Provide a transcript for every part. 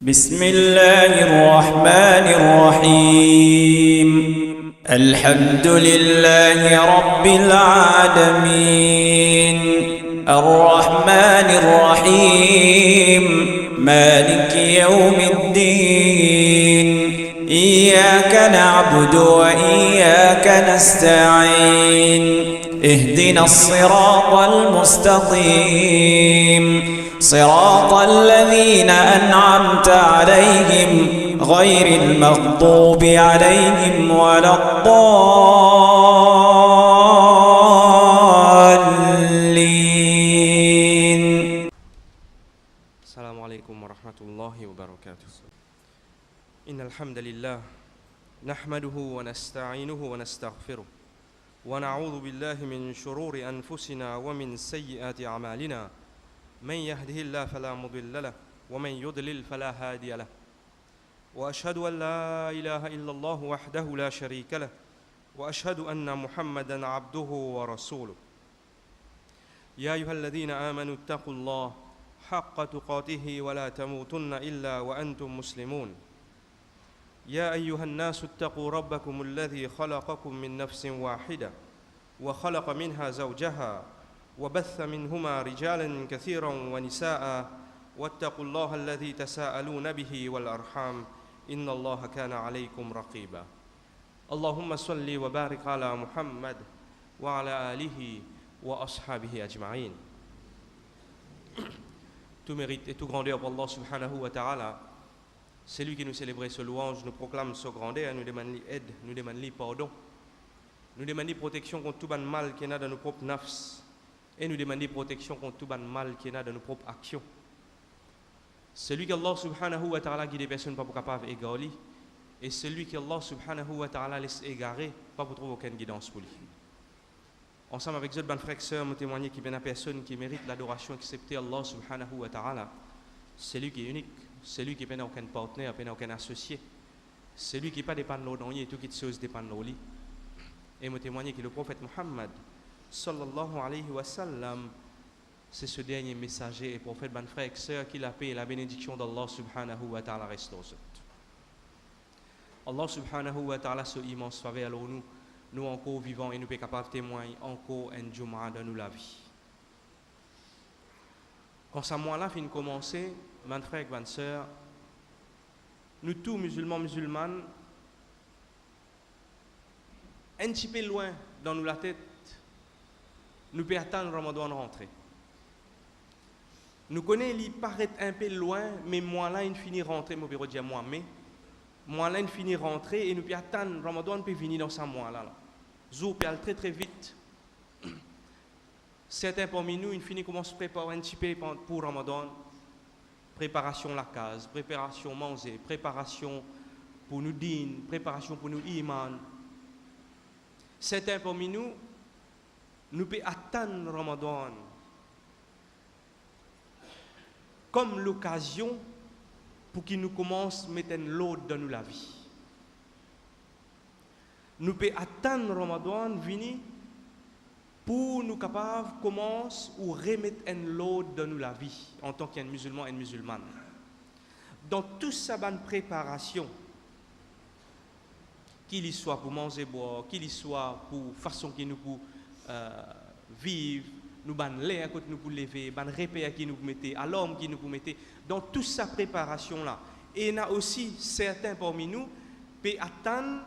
بسم الله الرحمن الرحيم الحمد لله رب العالمين الرحمن الرحيم مالك يوم الدين إياك نعبد وإياك نستعين اهدنا الصراط المستقيم صراط الذين أنعمت عليهم غير المغضوب عليهم ولا الضالين. السلام عليكم ورحمة الله وبركاته. إن الحمد لله نحمده ونستعينه ونستغفره ونعوذ بالله من شرور أنفسنا ومن سيئات أعمالنا. من يهده الله فلا مضل له ومن يضلل فلا هادي له وأشهد أن لا إله إلا الله وحده لا شريك له وأشهد أن محمدًا عبده ورسوله. يا أيها الذين آمنوا اتقوا الله حق تقاته ولا تموتن إلا وأنتم مسلمون. يا أيها الناس اتقوا ربكم الذي خلقكم من نفس واحدة وخلق منها زوجها وبث منهما رجالا كثيرا ونساء واتقوا الله الذي تساءلون به والأرحام إن الله كان عليكم رقيبا. اللهم صل وبارك على محمد وعلى آله وأصحابه أجمعين. Tout mérite et tout grandeur pour Allah subhanahu wa ta'ala. C'est lui qui nous célèbre ce louange, nous proclame sa grandeur, nous demande aide, nous demande pardon, nous demande protection contre tout mal qui est dans nos propres nafs. Et nous demander protection contre tout mal qui est dans nos propres actions. Celui qu'Allah subhanahu wa ta'ala guide des personnes pas pour capable d'égarer, et celui qu'Allah subhanahu wa ta'ala laisse égarer pas pour trouver aucune guidance pour lui. Ensemble avec d'autres frères et sœurs, nous témoignons qu'il y a une personne qui mérite l'adoration excepté Allah subhanahu wa ta'ala. Celui qui est unique, celui qui n'a aucun partenaire, n'a aucun associé, celui qui n'est pas dépendant de l'autre et tout qui chose dépend de lui. Et nous témoignons que le prophète Muhammad sallallahu alayhi wa sallam, c'est ce dernier messager et prophète, ban frère et sœur, qui la paix et la bénédiction d'Allah subhanahu wa ta'ala reste aux autres. Allah subhanahu wa ta'ala ce immense faveur, alors nous encore vivants et nous sommes capables de témoigner encore un Jumu'ah dans nous la vie. Quand ça mois-là fin commencer, ban frère et ban sœur, nous tous musulmanes, un petit peu loin dans nous la tête, nous pouvons attendre Ramadan rentrer. Nous connaissons, il paraît un peu loin, mais moi là, il finit rentrer, moi je dire moi là, il finit rentrer et nous pouvons attendre Ramadan peut venir dans ce mois-là. Zou peut aller très très vite. Certains parmi nous, il finit commence à préparer un petit peu pour Ramadan. Préparation la case, préparation manger, préparation pour nous dîner, préparation pour nous iman. Certains parmi nous, nous pouvons attendre Ramadan comme l'occasion pour qu'il nous commence à mettre l'eau dans nous la vie. Nous pouvons attendre Ramadan venir pour nous capables de commencer ou remettre l'eau dans nous la vie en tant qu'un musulman et une musulmane. Dans toute sa bonne préparation, qu'il y soit pour manger, boire, qu'il y soit pour façon qu'il nous pour vivre, nous ban l'air à côté nous pour lever, ban repère qui nous mettez, à l'homme qui nous mettez, dans toute sa préparation là. Et il y a aussi certains parmi nous qui attendent,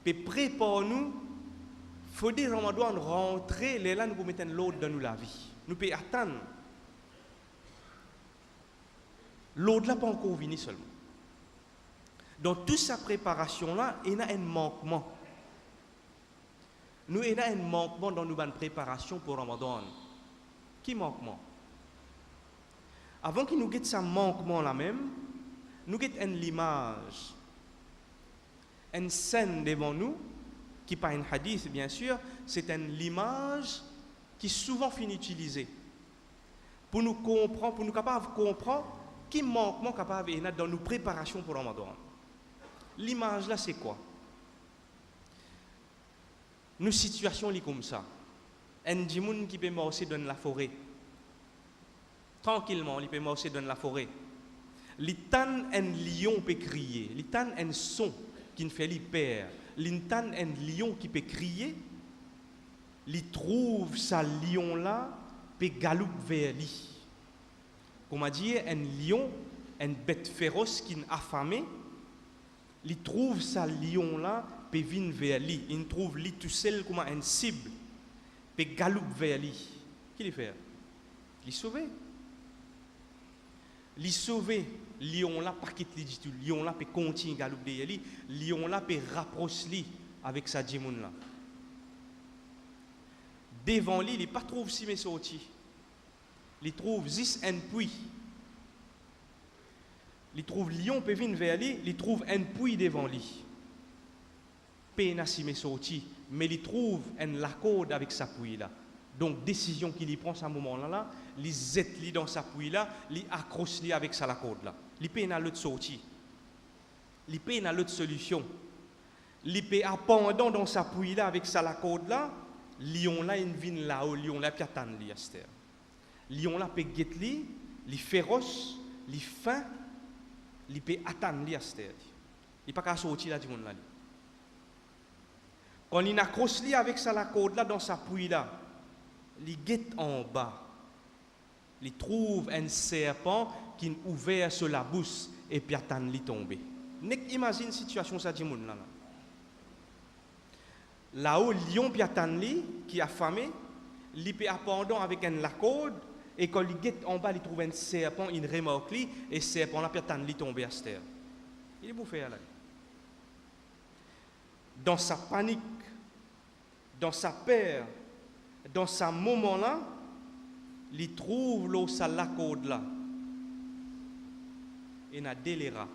qui préparent nous. Il faut dire qu'on doit rentrer, les là nous pour mettre l'eau dans nous la vie. Nous pouvons attendre. L'eau là pas encore venir seulement. Dans toute sa préparation là, il y a un manquement. Nous avons un manquement dans notre préparation pour Ramadan. Qui manquement? Avant qu'il nous ait ce manquement là même, nous avons une image, une scène devant nous, qui n'est pas un hadith bien sûr, c'est une image qui souvent finit utilisée. Pour nous comprendre, pour nous capables de comprendre qui manquement capable est dans nos préparations pour Ramadan. L'image là c'est quoi? Nos situations sont comme ça. Un djimoun qui peut marcher dans la forêt. Tranquillement, il peut marcher dans la forêt. li tan un lion peut crier, li tan un son qui ne fait li peur, li tan un lion qui peut crier, li trouve sa lion là peut galoper vers lui. Comme a dit un lion, une bête féroce qui est affamée, li trouve sa lion là peut venir vers lui, il trouve lui tout seul comme une cible, peut galoper vers lui. Qu'est-ce qu'il fait? Il sauve. Li sauver lion là pas quitte li tout lion là peut continuer galoper derrière lui, lion là peut rapprocher lui avec sa djimoun là. Devant lui, il pas trouve si mais sorti. Il trouve juste un puits. Il trouve lion peut venir vers lui, il trouve un puits devant lui. Peine si mais sorti, mais il trouve un lacode avec sa puits là. Donc, décision qu'il y prend à ce moment-là, il zette dans sa puits là, il accroche avec sa lacode là. Il peut à l'autre sortie. Il peut à l'autre solution. Il peut appendant dans sa puits là avec sa lacode là, lion là il vient là-haut, lion là peut attendre lui à cette heure. Lion là peut guetter lui, il féroce, il fin, il peut attendre lui à cette heure. Il pas qu'à sortir là du monde là. Quand il accroche lui avec sa lacode là dans sa puits là, il guette en bas. Il trouve un serpent qui est ouvert sur la bouche et puis attend de tomber. Imagine une situation ça dit moun là. Là-haut lion puis attend qui a affamé, il peut appendant avec un lacode et quand il guette en bas il trouve un serpent, il remarque lui et le serpent là puis attend de tomber à terre. Il est bouffé là. Dans sa panique, dans sa peur, dans ce moment-là, il trouve l'eau sa lacode là. Et n'a délira.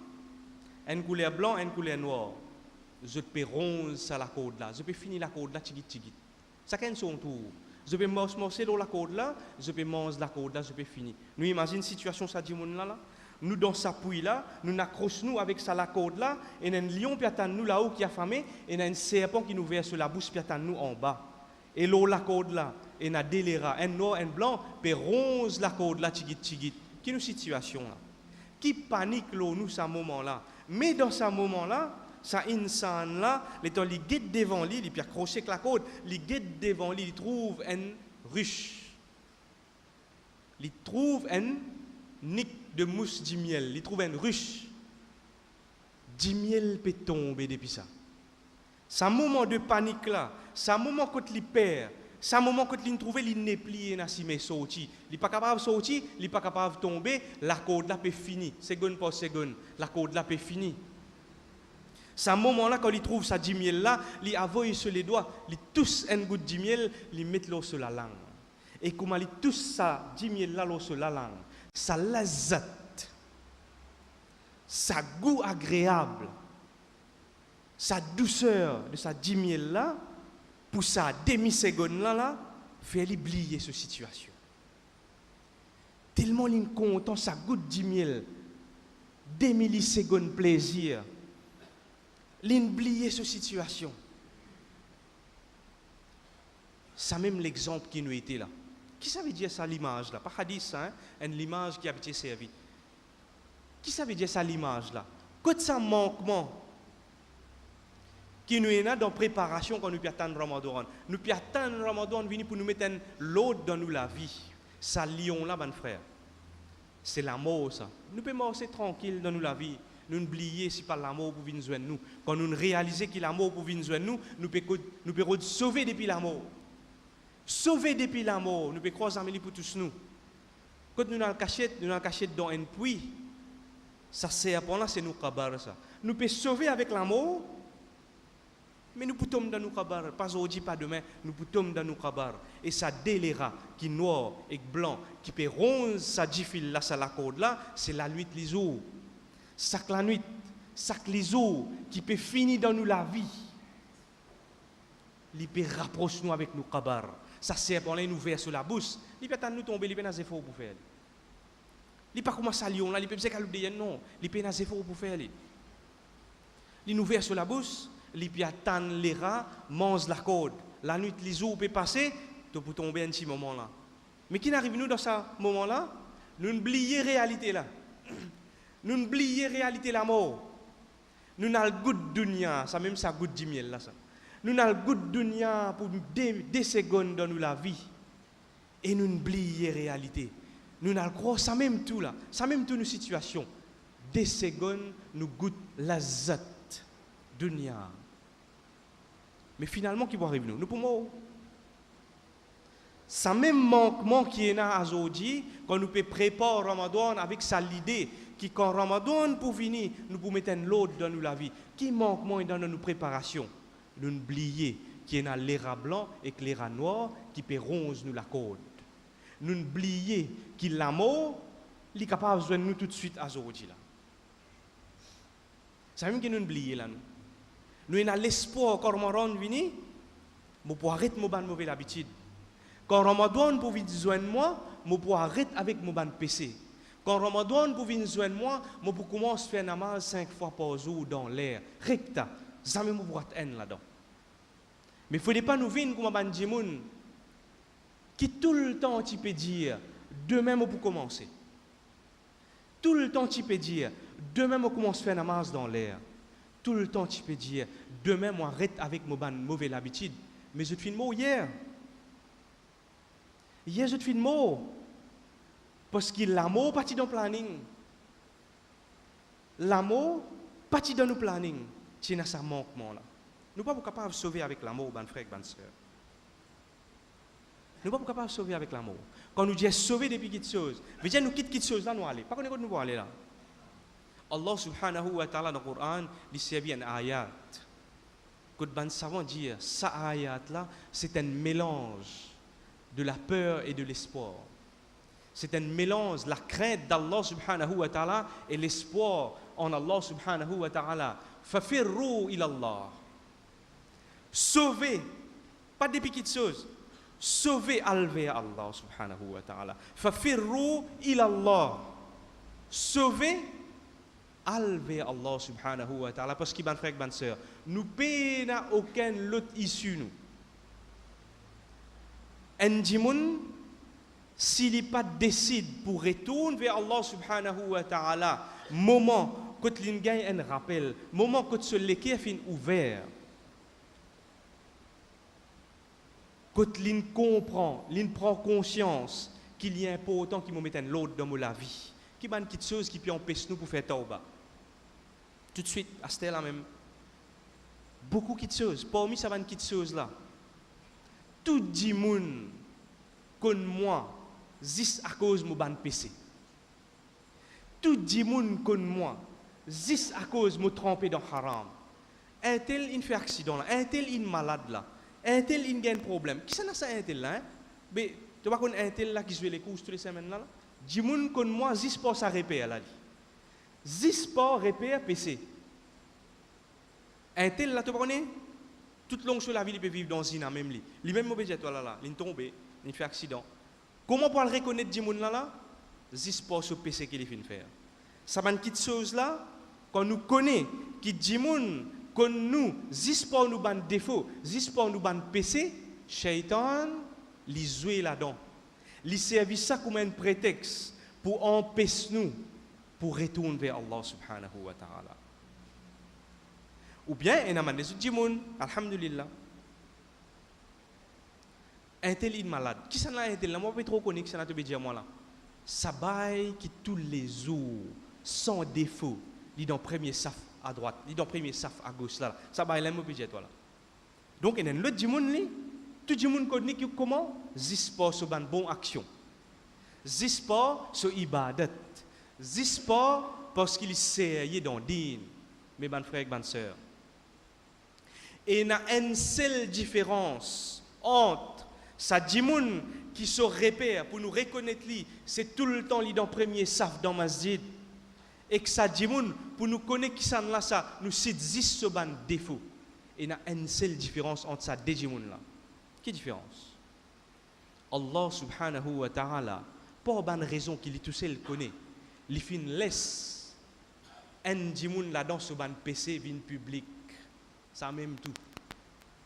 Une couleur blanc, une couleur noire. Je peux ronge sa lacode là. Je peux finir la code là, tigit. Ça qu'est son tour. Je peux morcer l'eau la code là, je peux manger la code là, je peux finir. Nous imaginons une situation ça dit mon là. Nous dans sa puits là, nous accrochons avec sa lacode là, et un lion qui attend nous là-haut qui a affamé, et un serpent qui nous verse sur la bouche qui attend nous en bas. Et l'eau la code là, et na délira, un noir, un blanc, peut ronge la code là, tigit. Qui nous situation là? Qui panique l'eau nous à ce moment là? Mais dans ce moment là, ça insan là, les temps il guette devant lui, il peut accrocher avec la code, il guette devant lui, il trouve une ruche. Il trouve un nick de mousse du miel, il trouve une ruche. Du miel peut tomber depuis ça. C'est un moment de panique là, c'est un moment quand il perd, c'est un moment quand il trouve il n'est plié dans si mais sorti, il n'est pas capable de sortir, il n'est pas capable de tomber, la corde là peut finir, seconde par seconde, la corde là peut finir. C'est un moment là quand il trouve sa 10 miel là, il avoue sur les doigts, il touche un goutte de miel, il met l'eau sur la langue. Et comment il touche sa 10 miel là sur la langue, ça lazate, ça goût agréable. Sa douceur de sa 10 miel là, pour sa demi-seconde là, fait oublier cette situation. Tellement il est content, sa goutte de miel, des millisecondes plaisir, il oublie cette situation. C'est même l'exemple qui nous était là. Qui ça veut dire ça l'image là? Pas hadith, hein? L'image qui a été servie. Qui ça veut dire ça l'image là? Quand ça manquement qui nous est là dans la préparation quand nous peut attendre Ramadan. Nous peut attendre Ramadan venir pour nous mettre l'autre dans nous la vie. Ça lion là, mon frère. C'est l'amour ça. Nous pouvons marcher tranquille dans nous la vie. Nous n'oublions si pas l'amour pour venir joindre nous. Quand nous réalisons que l'amour pour venir joindre nous pouvons sauver depuis l'amour. Sauver depuis l'amour. Nous pouvons croiser Amélie pour tous nous. Quand nous dans la cachette dans un puits, ça sert pour là, c'est nous kabar ça. Nous pouvons sauver avec l'amour. Mais nous pouvons dans nos kabar, pas aujourd'hui, pas demain, nous pouvons dans nos kabar. Et ça délira, qui est noir et blanc, qui peut ronger sa gifile là, ça la corde là, c'est la nuit les jours. Sac la nuit, sac les jours, qui peut finir dans nous la vie. Il peut rapprocher nous avec nos kabar. Ça sert pour là, nous vers sur la bouche. Il peut nous tomber, il peut nous efforts pour faire. Il peut pas commencer à lion là, il peut pas calouder non, il peut nous efforts pour faire. Il nous vers sur la bouche. Les piatans, les rats, mangent la corde. La nuit, les jours peuvent passer, tu peux tomber un petit moment là. Mais qui n'arrive nous dans ce moment là? Nous oublions la réalité là. Nous oublions la réalité de la mort. Nous avons le goût de dunya, ça même ça goût de miel là ça. Nous avons le goût de dunya pour des secondes dans la vie. Et nous oublions la réalité. Nous avons croire ça même tout là, ça même toute nos situations. Des secondes nous goûtent la zat dunya. Mais finalement qui va arriver nous pour mort. Ça même manquement qui est là aujourd'hui quand nous préparer Ramadan avec ça l'idée qui quand Ramadan pour venir nous pour mettre l'autre dans la vie qui manquement est dans nos préparations nous oublier qui est dans l'era blanc et l'era noir qui peut ronge nous la corde nous oublier qui l'amour il est capable de nous tout de suite à aujourd'hui là ça même que nous oublier là nous avons l'espoir quand Ramadan vient nous pour arrêter nos bonnes mauvaises habitudes. Quand Ramadan pour venir joindre moi, je peux arrêter avec mon ban PC. Quand Ramadan pour venir joindre moi, je peux commencer à faire namaz 5 fois par jour dans l'air. Recta, jamais je peux être là-dedans. Mais il ne faut pas nous venir comme un djimoun qui tout le temps tu peux dire demain je peux commencer. Tout le temps tu peux dire demain je commence à faire namaz dans l'air. Tout le temps tu peux dire demain je arrête avec mon ban mauvaise habitude. Mais je te fais le mot hier. Hier, je te fais le mot. Parce que l'amour partit dans le planning. L'amour partit dans le planning. C'est dans ce manquement là. Nous ne sommes pas capables de sauver avec l'amour, ban frère, ban sœur. Nous ne sommes pas capables de sauver avec l'amour. Quand nous disons sauver depuis quelque chose, veut dire nous quittons quelque chose là, nous allons. Pas qu'on est nous pour aller là. Allah subhanahu wa ta'ala dans le Coran, il s'est un ayat. Quand ban savant dire, ça ayat là, c'est un mélange de la peur et de l'espoir. C'est un mélange, la crainte d'Allah subhanahu wa ta'ala et l'espoir en Allah subhanahu wa ta'ala. Fafirru ilallah. Sauvez, pas des petites choses. Sauvez vers Allah subhanahu wa ta'ala. Fafirru ilallah. Sauvez vers Allah subhanahu wa ta'ala. Parce qu'il y a frère, bonne sœur, nous n'avons aucune autre issue nous. Un djimoun, s'il n'est pas décide pour retourner vers Allah subhanahu wa ta'ala, moment que l'on gagne un rappel, moment que ce l'équerre fin ouvert, que l'on comprend, l'on prend conscience qu'il y a important qui me mette l'autre dans la vie, qui est une petite chose qui peut empêcher nous pour faire tauba. Tout de suite, à ce là même, beaucoup de choses, parmi ça, une petite chose là. Tout le monde comme moi, juste à cause de mon ban PC. Tout le monde comme moi, juste à cause de me tromper dans haram. Un tel il fait accident là, un tel il malade là, un tel il gagne problème. Qui ça n'a ça un tel là? Mais tu vois qu'on un tel là qui joue les courses toutes les semaines là. Du monde comme moi, juste pour ça répéter là. Juste pour répéter PC. Un tel là tu connais? Toute longue sur la vie, il peut vivre dans une même lit. Les mêmes mauvais jets là, il tombe, il fait accident. Comment pour le reconnaître du monde là? Juste pour ce PC qu'il fait faire. Ça va une petite chose là, quand nous connaissons qui dit monde, quand nous, juste pour nous ban défaut, juste pour nous ban PC, Shaitan, il joue là-dedans. Il servait ça comme un prétexte pour empêcher nous pour retourner vers Allah subhanahu wa ta'ala. Ou bien, il y a des gens, alhamdulillah, un tel est malade. Qui s'en a un tel là? Moi, je ne peux pas trop connaître, ça n'a pas dire moi là. Ça baille qui tous les jours, sans défaut, il est dans le premier saf à droite, il est dans le premier saf à gauche là. Ça baille là, je peux dire toi là. Donc, il y a l'autre du monde, tout le monde connaît comment? Juste pour ce bonne action. Juste pour ce ibadat. Juste pour parce qu'il est sérieux dans le din. Mes bonnes frères et bonnes sœurs. Et il y a une seule différence entre sa djimoun qui se repère pour nous reconnaître lui, c'est tout le temps lui dans le premier saf dans masjid, et que sa djimoun pour nous connaître qui ça là ça, nous c'est 10 ce ban défaut. Et il y a une seule différence entre sa deux djimoun là. Quelle différence? Allah subhanahu wa ta'ala, pour une raison qu'il est tout seul connaît, il fin laisse un djimoun là dans ce ban PC vin public. Ça même tout.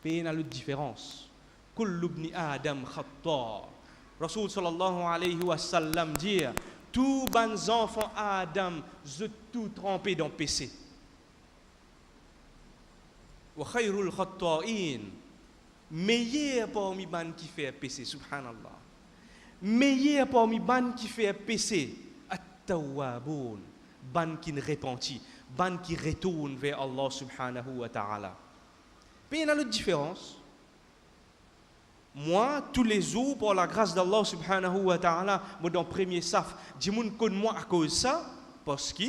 Pays n'a l'autre différence. Kullu ibn Adam khatta. Rasul sallallahu alayhi wa sallam dit Tous les enfants Adam, je tout trempé dans PC. Wa khayrul khatta'in, meilleur parmi ban qui fait PC, subhanallah. Meilleur parmi ban qui fait PC, at-tawwabun, ban qui repentit, ban qui retourne vers Allah subhanahu wa ta'ala. Mais il y a une différence. Moi, tous les jours, pour la grâce d'Allah subhanahu wa ta'ala, moi dans le premier saf, dis moun connaît moi à cause de ça, parce que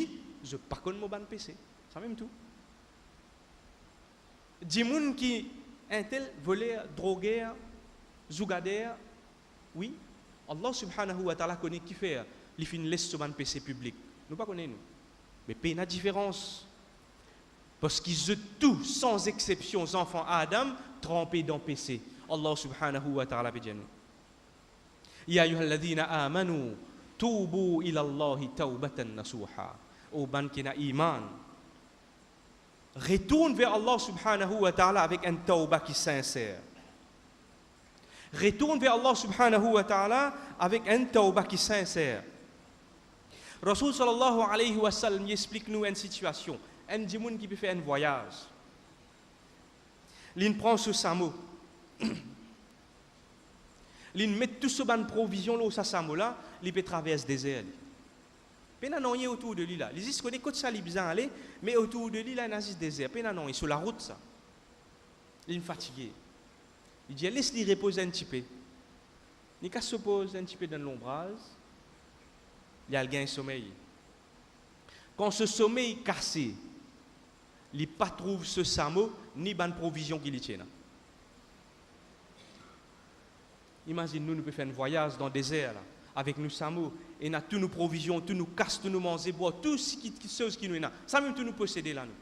je ne pas connais mon ban PC. Ça même tout. Dis moun qui un tel voleur, drogueur, zougadeur, oui, Allah subhanahu wa ta'ala connaît qui fait, il fait une laisse sur ban PC public. Nous pas connaissons. Mais il y a une différence. Parce qu'ils ont tous, sans exception, les enfants Adam, trempés dans PC. Allah subhanahu wa ta'ala dit Ya ayyuhalladhina amanu tubu ila Allahi tawbatan nasuha. Au ban qui n'a iman. Retourne vers Allah subhanahu wa ta'ala avec un tawbah qui est sincère. Retourne vers Allah subhanahu wa ta'ala avec un tawbah qui est sincère. Rasul sallallahu alayhi wa sallam explique nous une situation. Un dimoun qui peut faire un voyage. Il prend ce samo. Il met tout ce ban provision là au samo là, il peut traverser des désert. Pena non y autour de lui là. Les is connaît côté ça il besoin aller, mais autour de lui là il y a des désert. Pena non, il sur la route ça. Il est fatigué. Il dit laisse-le reposer un petit peu. Il se pose un petit peu dans l'ombrage. Il y a le gain sommeil. Quand ce sommeil cassé, il pas trouve ce samo ni bonne provision qu'il y tient. Imagine nous pouvons faire un voyage dans le désert là, avec nous samo et nous toutes nos provisions, tous nos casses, tous nos manger, boire, tout ce qui nous est là. Ça même tout nous posséder là nous.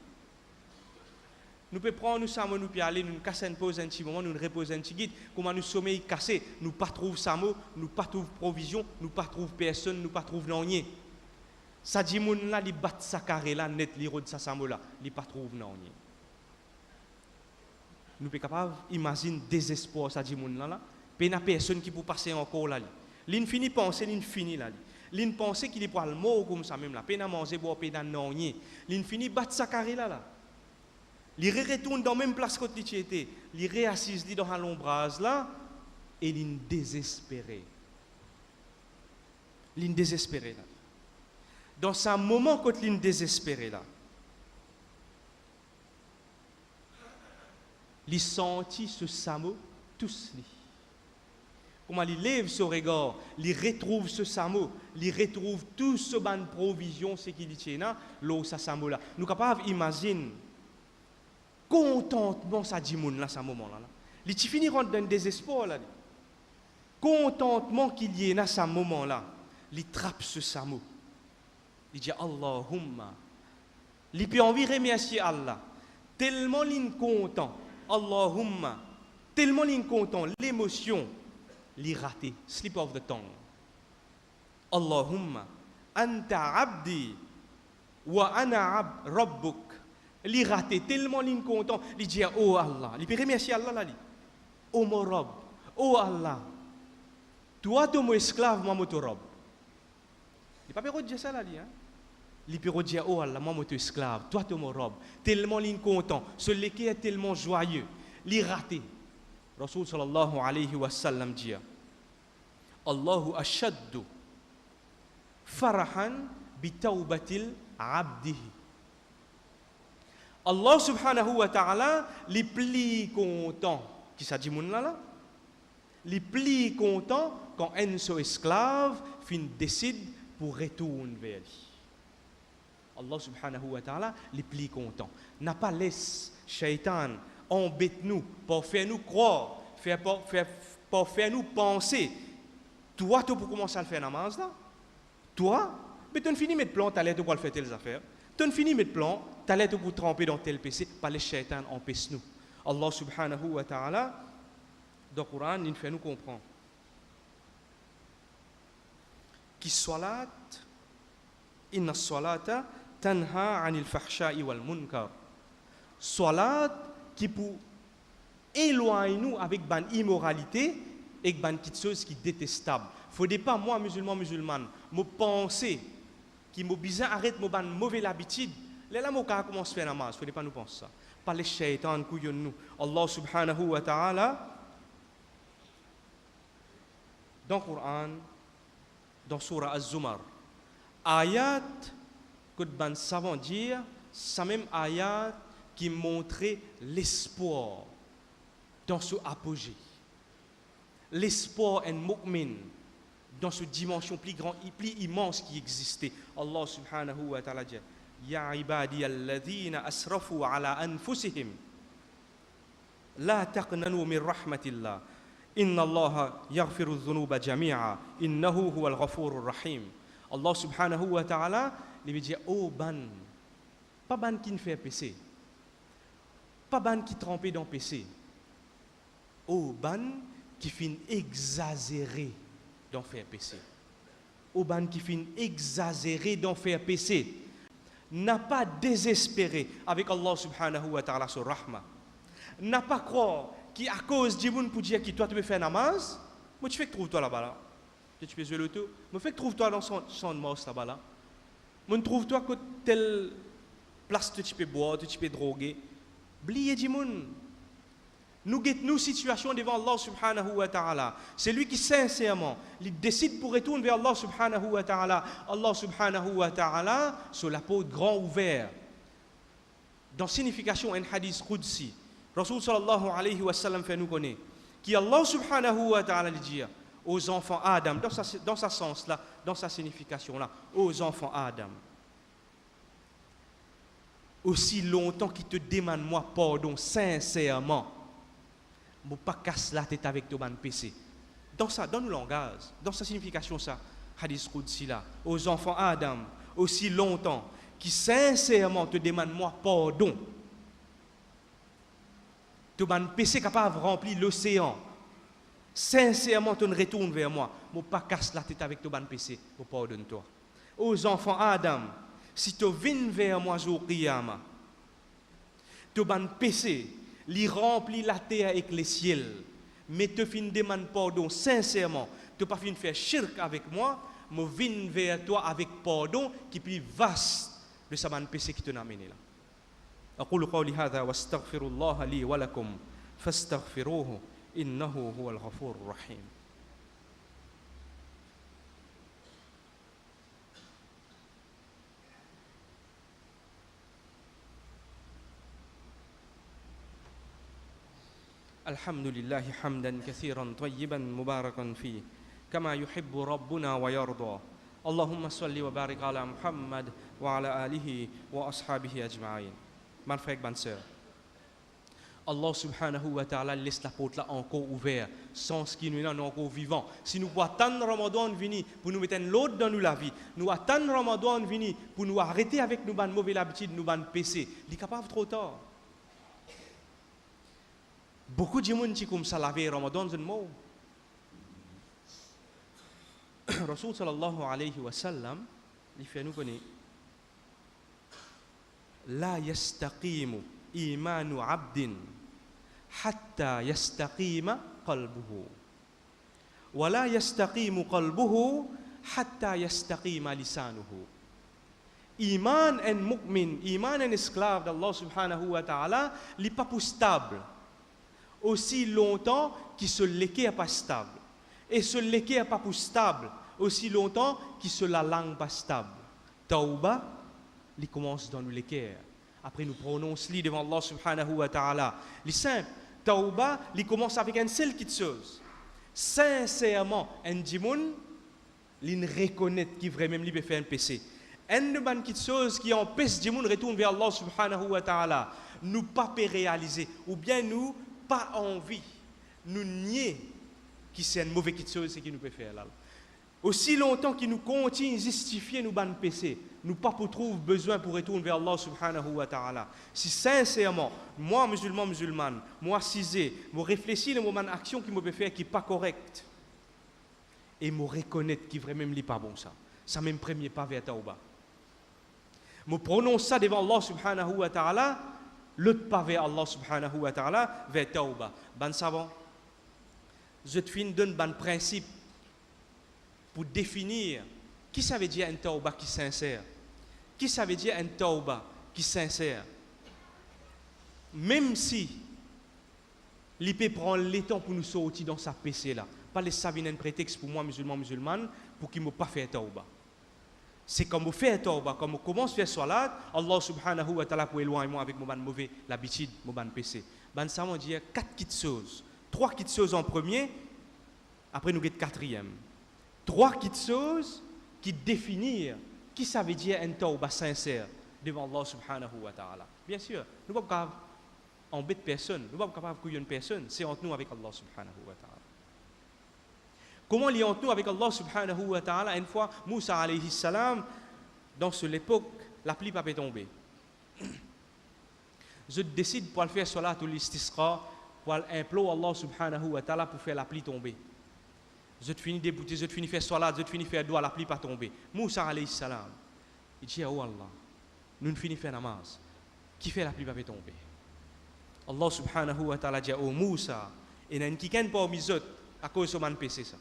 Nous pouvons prendre nous samo, nous pouvons aller, nous casser une pause un petit moment, nous reposer un petit guide. Comment nous sommeil cassé, nous pas trouve samo, nous pas trouve provision, nous pas trouve personne, nous pas trouve rien. Ça dit moun là, li bat sa carré là, net li rod sa samo là, li pas trouve non rien. Nous sommes capables d'imaginer désespoir ça dit moun là. Il n'y a personne qui peut passer encore là. L'in fini penser, l'in fini là. L'in pense qu'il est pour le mot comme ça même là. Peine à manger, boire, peine à non rien. L'in fini battre sa carré là. Il retourne dans la même place que il était. Il réassise dans l'ombrage là et l'in désespéré. L'in désespéré là. Dans ce moment quand l'in désespéré là, il sentit ce samo tous li. Comment il lève son regard, il retrouve ce samo, il retrouve tout ce ban provision, ce qu'il tient là, l'eau ça samo là. Nous capables d'imaginer contentement ça dit moun là, ce moment là. Il finit rentre dans le désespoir là. Contentement qu'il y ait dans ce moment là, il trappe ce samo. Il dit Allahumma. Il peut envie remercier Allah. Tellement il est content. Allahumma. Tellement il est content. L'émotion. Li raté, slip of the tongue. Allahumma, anta abdi, wa ana rabbuk. Li raté, tellement li content. Li dit, oh Allah, li peut remercier Allah là. Oh mon Rabb, oh Allah, toi tu es mon esclave, moi mon Rabb. Il pas peut dire ça là. Il peut dire, oh Allah, moi mon esclave, toi tu es mon Rabb. Tellement li content, celui qui est tellement joyeux. Li raté. Rasul sallallahu alayhi wa sallam dit Allahu ashaddu farahan bi tawbatil abdihi. Allah subhanahu wa ta'ala les plus content qui ça dit moun là les plus content quand un seul esclave décide pour retourner vers lui. Allah subhanahu wa ta'ala les plus content n'a pas laissé shaitan embête nous pour faire nous croire, pour faire nous penser. Toi, tu peux commencer à le faire namaz là. Toi, mais tu finis mettre plan, tu allais pour faire telles affaires. Tu finis mettre plan, tu allais pour tremper dans tel PC, par les shaitan empêche nous. Allah subhanahu wa ta'ala, dans le Coran, il fait nous comprendre. Qui salat, inna salata tanha anil fahsha'i wal munkar. Salat qui pour éloigner nous avec ban immoralité et ban petite chose qui est détestable. Faudrait pas, moi, musulman, me penser qui m'a besoin arrête mon mauvaise habitude. Là, moi, quand commence à faire namaz, faudrait pas nous penser ça. Pas les shaitans, couillons nous. Allah subhanahu wa ta'ala, dans le Coran, dans Surah Az-Zumar, ayat que les savants disent, c'est même ayat qui montrait l'espoir dans ce apogée. L'espoir en mu'min dans cette dimension plus grande, plus immense qui existait. Allah subhanahu wa ta'ala dit Ya ibadi alladhina asrafu ala anfusihim la taqnanu min rahmatillah inna Allah yaghfiru dhunuba jami'a innahu huwal ghafurur rahim. Allah subhanahu wa ta'ala lui dit oh ban, pas ban qui ne fait péché, pas ban qui trempé dans péché, oh ban qui fin exagéré d'en faire péché. Au ban qui fin exagéré d'en faire péché. N'a pas désespéré avec Allah subhanahu wa ta'ala sur rahma. N'a pas croire qu'à cause du monde pour dire que toi tu peux faire namaz, moi tu fais que trouve-toi là-bas là. Tu peux jouer le tout. Moi fais que trouve-toi dans son mos là-bas là. Moi trouve-toi que telle place tu peux boire, tu peux droguer. Oubliez du monde. Nous situation devant Allah subhanahu wa ta'ala. C'est lui qui sincèrement il décide pour retourner vers Allah subhanahu wa ta'ala. Allah subhanahu wa ta'ala sur la peau grand ouvert. Dans signification un hadith qudsi, Rasul sallallahu alayhi wa sallam fait nous connaître qui Allah subhanahu wa ta'ala dit aux enfants Adam dans sa sens là, dans sa signification là, aux enfants Adam. Aussi longtemps qu'ils te demandent moi pardon sincèrement, ne pas casser la tête avec ton PC. Dans le langage, dans sa signification, ça, hadith Qudsi là, aux enfants Adam, aussi longtemps, qui sincèrement te demandent moi pardon. Ton PC capable de remplir l'océan. Sincèrement, tu retournes vers moi. Ne pas casser la tête avec ton PC. Je pardonne toi. Aux enfants Adam, si tu viens vers moi au Qiyamah, ton PC, li remplit la terre avec les ciels, mais te fin demande pardon sincèrement, te pas fin faire shirk avec moi, me viens vers toi avec pardon qui est plus vaste de ce péché qui te n'a amené là. أقول قولي هذا واستغفر الله لي ولكم فاستغفروه إنه هو الغفور الرحيم. الحمد لله حمدا كثيرا طيبا مباركا فيه كما يحب ربنا ويرضى اللهم صل وبارك على محمد وعلى آله وأصحابه أجمعين. Mes frères et sœurs, Allah subhanahu wa ta'ala laisse la porte là encore ouverte, sans ce qui nous est encore vivant. Si nous attendons Ramadan venir pour nous mettre l'autre dans nous la vie, nous attendons Ramadan venir pour nous arrêter avec nos mauvaises habitudes, nos péchés, il est capable trop tard. Beaucoup de gens qui comme ça la veille Ramadan c'est mort. Rasul sallallahu alayhi wa sallam il fait nous connaître la yastaqimu imanu abdin hatta yastaqima qalbuhu wa la yastaqimu qalbuhu hatta yastaqima lisanuhu. Iman en mu'min, iman en esclave d'Allah subhanahu wa ta'ala, n'est pas stable aussi longtemps qu'il se l'équerre pas stable. Et se l'équerre pas stable aussi longtemps qu'il se la langue pas stable. Tauba, il commence dans nous l'équerre. Après nous prononce li devant Allah subhanahu wa ta'ala. Il simple. Tauba, il commence avec une seule petite chose. Sincèrement, un dimoun, il reconnaît qu'il vraiment lui peut faire un péché. Une petite chose qui empêche dimoun retourne vers Allah subhanahu wa ta'ala. Nous pas réaliser ou bien nous pas envie, nous nier que c'est une mauvaise chose qui nous peut faire là. Aussi longtemps qu'il nous continue à justifier nos bonnes péchés, nous pas pour trouver besoin pour retourner vers Allah subhanahu wa ta'ala. Si sincèrement, moi musulman, moi cisé, je réfléchis à mon action qui me peut faire qui n'est pas correcte et me reconnaître qui vraiment n'est pas bon ça. Ça même premier pas vers Tauba. Je prononce ça devant Allah subhanahu wa ta'ala. L'autre pas vers Allah subhanahu wa ta'ala, vers Tauba. Ben savant, je te finis d'un bon principe. pour définir qui ça veut dire un tauba qui est sincère. Qui ça veut dire un tauba qui est sincère. Même si l'IP prend le temps pour nous sortir dans sa PC là, pas les saviner un prétexte pour moi, musulmane, pour qu'il ne pas faire tauba. C'est comme vous faites tauba, comme vous commencez à faire salat, Allah subhanahu wa ta'ala pour éloigner moi avec mon mauvais l'habitude, mon PC. Ça veut dire 4 petites choses. 3 petites choses en premier, après nous avons 4e. 3 petites choses qui définissent qui ça veut dire un tauba sincère devant Allah subhanahu wa ta'ala. Bien sûr, nous ne pouvons pas embêter personne, nous ne pouvons pas couiller une personne, c'est entre nous avec Allah subhanahu wa ta'ala. Comment il est entre nous avec Allah subhanahu wa ta'ala? Une fois, Moussa alayhi salam, dans l'époque, la pluie pas tomber. Je décide pour faire salat ou l'istisqa, pour implorer Allah subhanahu wa ta'ala pour faire la pluie tomber. Je finis débouter, je finis faire salat, je finis faire doigt, la pluie pas tomber. Moussa alayhi salam, il dit oh Allah, nous finissons faire namaz. Qui fait la pluie pas tomber? Allah subhanahu wa ta'ala dit oh Moussa, et n'a qui ken pas mis à cause de mon PC ça.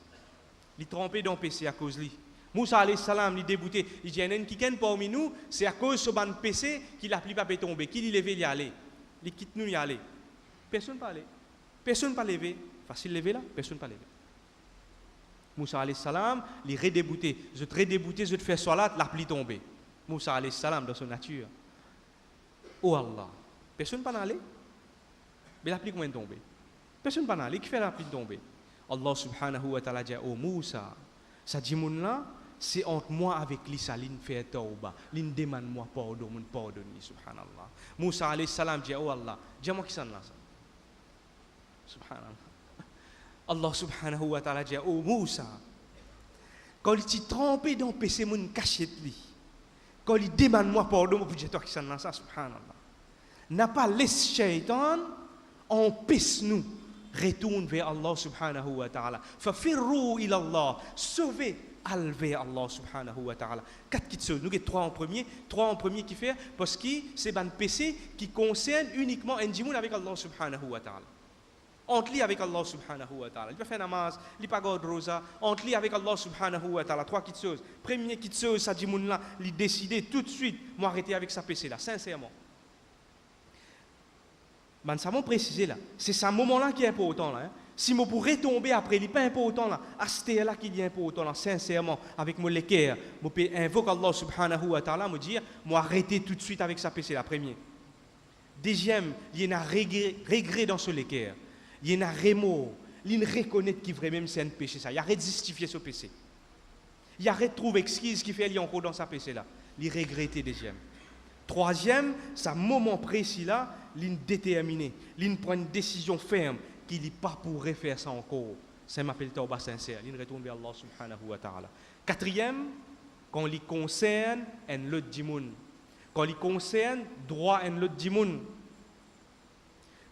Il est trompé dans le PC à cause de lui. Moussa alayhi salam, il est débouté. Il dit, il y a un qui ken parmi nous, c'est à cause de mon PC qu'il a pris pas tomber. Qu'il levé, il y aller. Il quitte nous y aller. Personne ne peut aller. Personne ne peut lever. Facile lever là, personne ne peut lever. Moussa alayhi salam, il est redébouté. Je te redébouté, je te fais salat, la pluie tomber. Moussa alayhi salam dans son nature. Oh Allah, personne ne peut aller. Mais la pluie comment tomber? Personne ne peut aller. Qui fait la pluie tomber? Allah subhanahu wa ta'ala dit oh Moussa, ça dit mon là, c'est entre moi avec lui ça l'in fait tauba, l'in demande moi pardon, mon pardonne subhanallah. Moussa alayhi salam dit oh Allah, dis-moi qui ça là ça. Subhanallah. Allah subhanahu wa ta'ala dit oh Moussa, quand il t'y trompé dans PC mon cachette lui, quand il demande moi pardon, vous dites toi qui ça là ça subhanallah. N'a pas laissé shaitan empêche nous retourne vers Allah subhanahu wa ta'ala. Fafirru ila Allah. Sauvez al vers Allah subhanahu wa ta'ala. 4 petites choses. Nous avons 3 en premier qui fait parce que c'est un PC qui concerne uniquement un djimoun avec Allah subhanahu wa ta'ala. Entre lui avec Allah subhanahu wa ta'ala. Il peut faire namaz, il peut garder rosa. Entre lui avec Allah subhanahu wa ta'ala. 3 petites choses. Première petite chose, ça djimoun là, il décide tout de suite, moi arrêter avec sa PC là, sincèrement. Ça m'a précisé là, c'est ce moment-là qui est important là. Hein. Si je pourrais tomber après, il n'est pas important là. À ce là qu'il est important là, sincèrement, avec mon l'équerre, je peux invoquer Allah subhanahu wa ta'ala, me dire, moi arrêter tout de suite avec sa PC la première. Deuxième, il y a un regret dans ce l'équerre. Il y a un remords. Il reconnaît qu'il vraiment c'est un péché ça. Il arrête de justifier ce péché. Il arrête de trouver excuse qui fait il encore dans sa PC là. Il regrette deuxième. Troisième, c'est un moment précis là, l'in déterminé, l'in prend une décision ferme qu'il n'est pas pour refaire ça encore. Ça m'appelle tauba sincère, l'in retourne vers Allah subhanahu wa ta'ala. Quatrième, quand il concerne un autre djimoun. Quand il concerne droit un autre djimoun.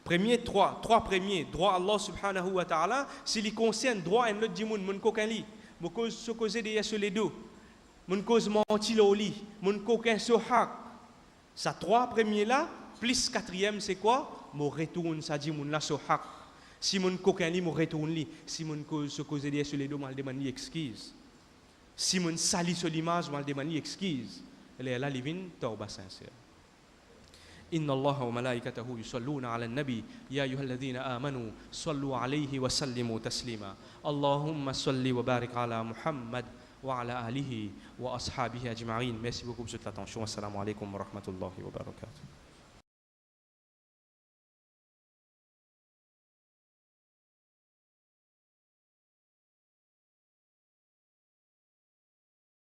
Premier, trois premiers, droit Allah subhanahu wa ta'ala, s'il concerne droit un autre djimoun, mon coquin li, mon cause se causer derrière sur les deux, mon cause mentir au lit, mon coquin se hack. Ça 3 premiers là, plus 4e c'est quoi? Mon retourne, ça dit mon là so hak. Si mon coquin li, mon retourne li. Si mon cause se cause derrière sur les deux, moi le demande excuse. Si mon sali sur l'image, moi le demande excuse. Elle est là, living tauba sincère. إن الله وملائكته يصلون على النبي يا أيها الذين آمنوا صلوا عليه وسلموا تسليما اللهم صل وبارك على محمد وعلى آله وأصحابه أجمعين. Merci beaucoup pour votre attention. Assalamu alaikum wa rahmatullahi wa barakatuh.